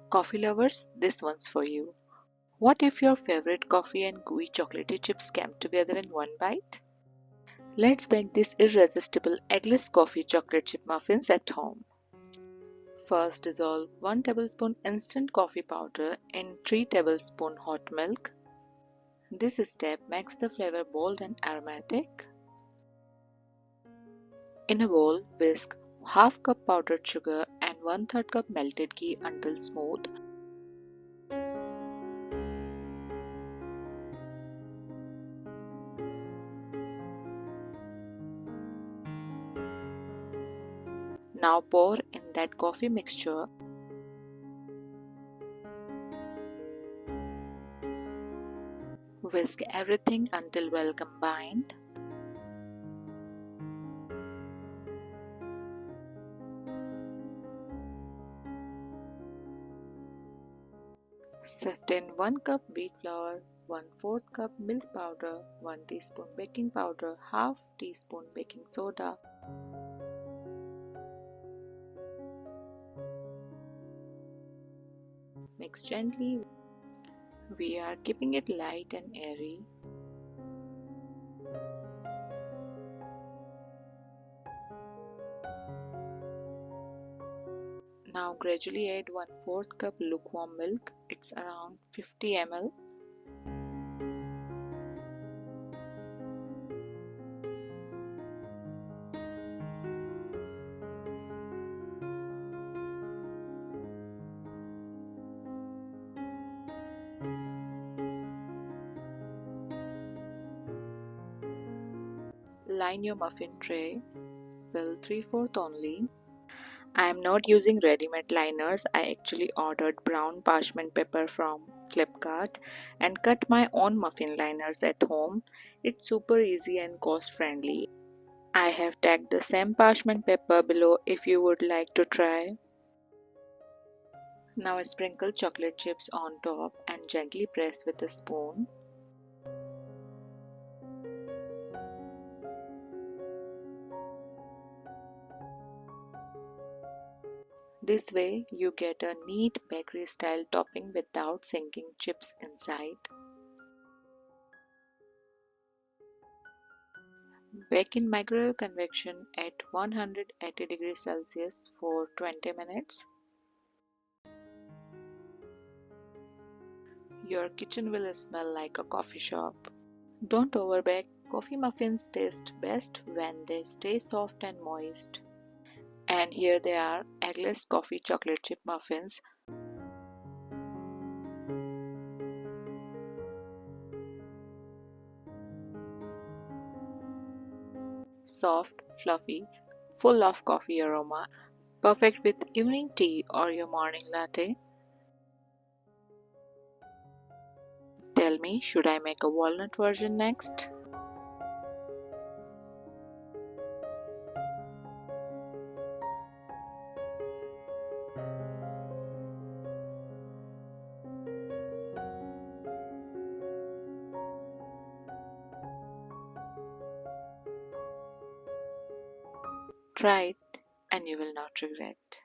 Coffee lovers, this one's for you. What if your favorite coffee and gooey chocolatey chips came together in one bite? Let's make this irresistible eggless coffee chocolate chip muffins at home. First, dissolve 1 tablespoon instant coffee powder in 3 tablespoons hot milk. This step makes the flavor bold and aromatic. In a bowl, whisk half cup powdered sugar and 1/3 cup melted ghee until smooth. Now pour in that coffee mixture. Whisk everything until well combined. Sift in 1 cup wheat flour, 1/4 cup milk powder, 1 teaspoon baking powder, half teaspoon baking soda. Mix gently. We are keeping it light and airy. Now gradually add 1/4 cup lukewarm milk. It's around 50 ml. Line your muffin tray. Fill 3/4 only. I am not using ready-made liners. I actually ordered brown parchment paper from Flipkart and cut my own muffin liners at home. It's super easy and cost friendly. I have tagged the same parchment paper below if you would like to try. Now sprinkle chocolate chips on top and gently press with a spoon. This way you get a neat bakery style topping without sinking chips inside. Bake in microwave convection at 180 degrees Celsius for 20 minutes. Your kitchen will smell like a coffee shop. Don't overbake. Coffee muffins taste best when they stay soft and moist. And here they are, eggless coffee chocolate chip muffins. Soft, fluffy, full of coffee aroma. Perfect with evening tea or your morning latte. Tell me, should I make a walnut version next? Try it and you will not regret.